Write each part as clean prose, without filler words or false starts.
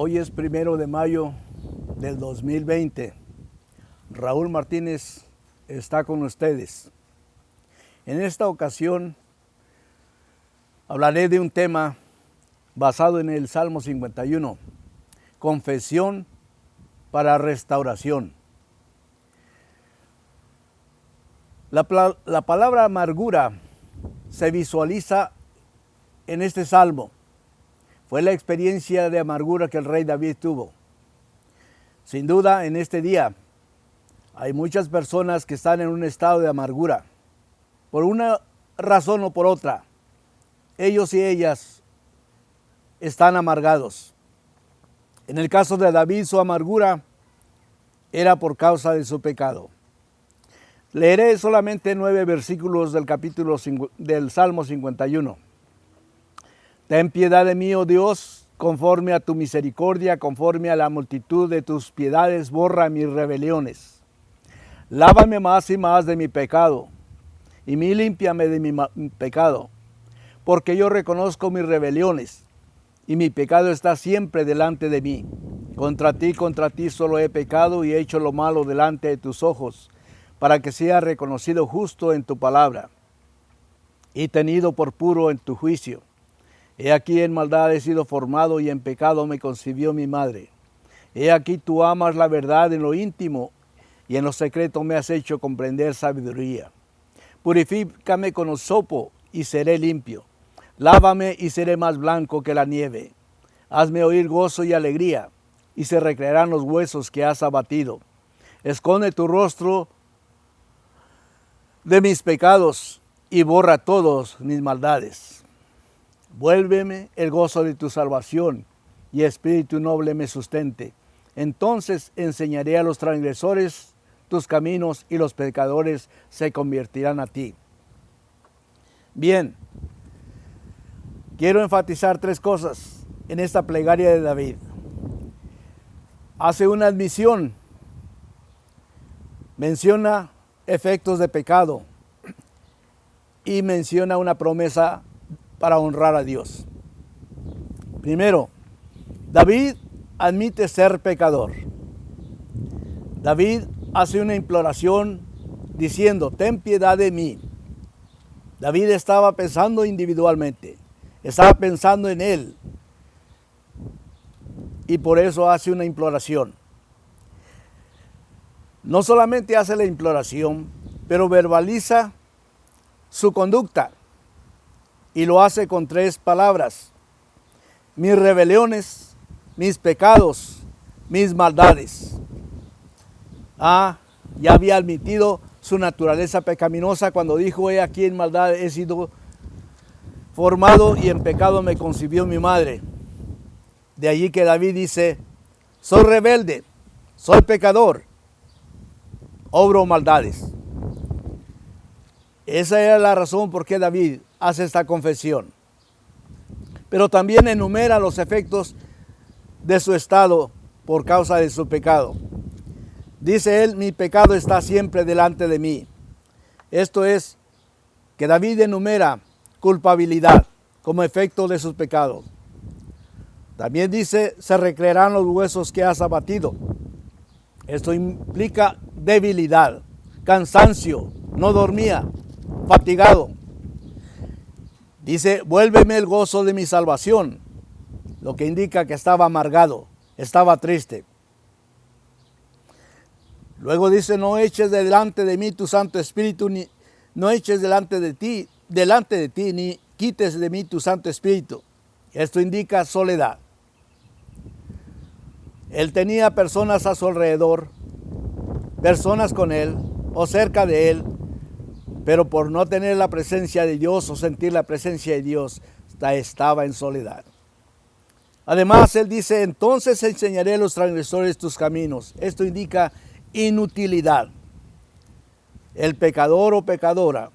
Hoy es 1 de mayo del 2020. Raúl Martínez está con ustedes. En esta ocasión hablaré de un tema basado en el Salmo 51, confesión para restauración. La palabra amargura se visualiza en este salmo. Fue la experiencia de amargura que el rey David tuvo. Sin duda, en este día hay muchas personas que están en un estado de amargura, por una razón o por otra. Ellos y ellas están amargados. En el caso de David, su amargura era por causa de su pecado. Leeré solamente 9 versículos del Salmo 51. Ten piedad de mí, oh Dios, conforme a tu misericordia, conforme a la multitud de tus piedades, borra mis rebeliones. Lávame más y más de mi pecado, y límpiame de mi pecado, porque yo reconozco mis rebeliones, y mi pecado está siempre delante de mí. Contra ti solo he pecado y he hecho lo malo delante de tus ojos, para que sea reconocido justo en tu palabra, y tenido por puro en tu juicio. He aquí en maldad he sido formado y en pecado me concibió mi madre. He aquí tú amas la verdad en lo íntimo y en lo secreto me has hecho comprender sabiduría. Purifícame con hisopo y seré limpio. Lávame y seré más blanco que la nieve. Hazme oír gozo y alegría y se recrearán los huesos que has abatido. Esconde tu rostro de mis pecados y borra todas mis maldades. Vuélveme el gozo de tu salvación, y espíritu noble me sustente. Entonces enseñaré a los transgresores tus caminos, y los pecadores se convertirán a ti. Bien, quiero enfatizar 3 cosas en esta plegaria de David. Hace una admisión, menciona efectos de pecado, y menciona una promesa para honrar a Dios. Primero, David admite ser pecador. David hace una imploración diciendo, ten piedad de mí. David estaba pensando individualmente, estaba pensando en él, y por eso hace una imploración. No solamente hace la imploración, pero verbaliza su conducta. Y lo hace con 3 palabras: mis rebeliones, mis pecados, mis maldades. Ya había admitido su naturaleza pecaminosa cuando dijo, he aquí en maldad he sido formado y en pecado me concibió mi madre. De allí que David dice, soy rebelde, soy pecador, obro maldades. Esa era la razón por qué David hace esta confesión. Pero también enumera los efectos de su estado por causa de su pecado. Dice él, mi pecado está siempre delante de mí. Esto es, que David enumera culpabilidad como efecto de sus pecados. También dice, se recrearán los huesos que has abatido. Esto implica debilidad, cansancio, no dormía, fatigado. Dice, vuélveme el gozo de mi salvación, lo que indica que estaba amargado, estaba triste. Luego dice, no eches delante de mí tu Santo Espíritu, no eches delante de ti, ni quites de mí tu Santo Espíritu. Esto indica soledad. Él tenía personas a su alrededor, personas con él o cerca de él, pero por no tener la presencia de Dios o sentir la presencia de Dios, estaba en soledad. Además, él dice, entonces enseñaré a los transgresores tus caminos. Esto indica inutilidad. El pecador o pecadora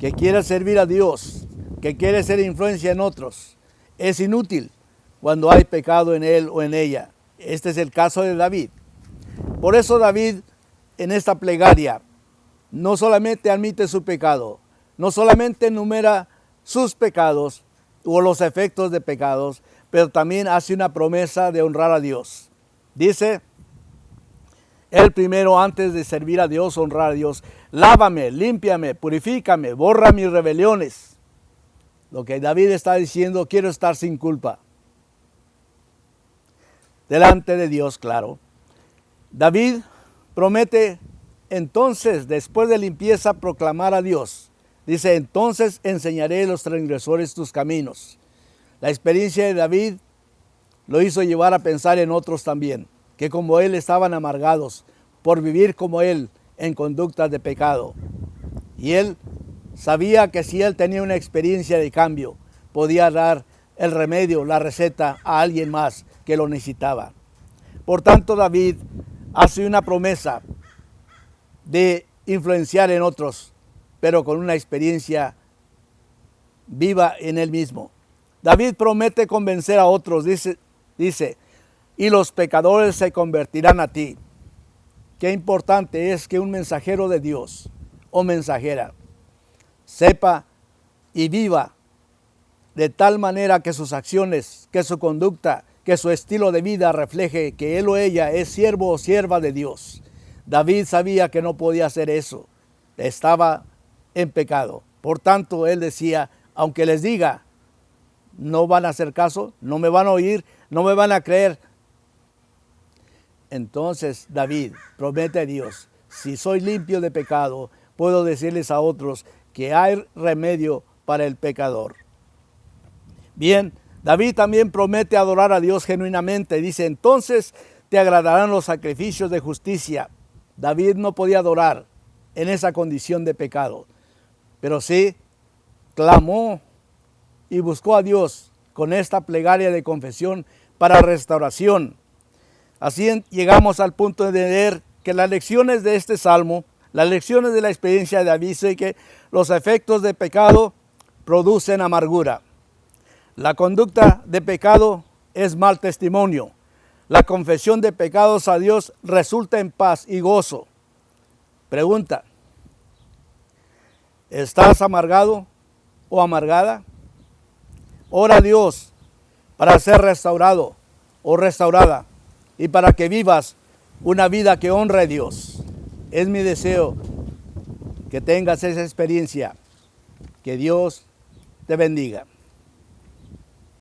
que quiere servir a Dios, que quiere ser influencia en otros, es inútil cuando hay pecado en él o en ella. Este es el caso de David. Por eso David, en esta plegaria, no solamente admite su pecado, no solamente enumera sus pecados o los efectos de pecados, pero también hace una promesa de honrar a Dios. Dice, él primero, antes de servir a Dios, honrar a Dios: lávame, límpiame, purifícame, borra mis rebeliones. Lo que David está diciendo: quiero estar sin culpa delante de Dios, claro. David promete entonces, después de limpieza, proclamar a Dios. Dice, entonces enseñaré a los transgresores tus caminos. La experiencia de David lo hizo llevar a pensar en otros también, que como él estaban amargados por vivir como él en conductas de pecado. Y él sabía que si él tenía una experiencia de cambio, podía dar el remedio, la receta a alguien más que lo necesitaba. Por tanto, David hace una promesa de influenciar en otros, pero con una experiencia viva en él mismo. David promete convencer a otros, dice, y los pecadores se convertirán a ti. Qué importante es que un mensajero de Dios o mensajera sepa y viva de tal manera que sus acciones, que su conducta, que su estilo de vida refleje que él o ella es siervo o sierva de Dios. David sabía que no podía hacer eso, estaba en pecado. Por tanto, él decía, aunque les diga, no van a hacer caso, no me van a oír, no me van a creer. Entonces David promete a Dios, si soy limpio de pecado, puedo decirles a otros que hay remedio para el pecador. Bien, David también promete adorar a Dios genuinamente. Dice, entonces te agradarán los sacrificios de justicia. David no podía adorar en esa condición de pecado, pero sí clamó y buscó a Dios con esta plegaria de confesión para restauración. Así llegamos al punto de ver que las lecciones de este salmo, las lecciones de la experiencia de David, es que los efectos de pecado producen amargura. La conducta de pecado es mal testimonio. La confesión de pecados a Dios resulta en paz y gozo. Pregunta: ¿estás amargado o amargada? Ora a Dios para ser restaurado o restaurada y para que vivas una vida que honre a Dios. Es mi deseo que tengas esa experiencia. Que Dios te bendiga.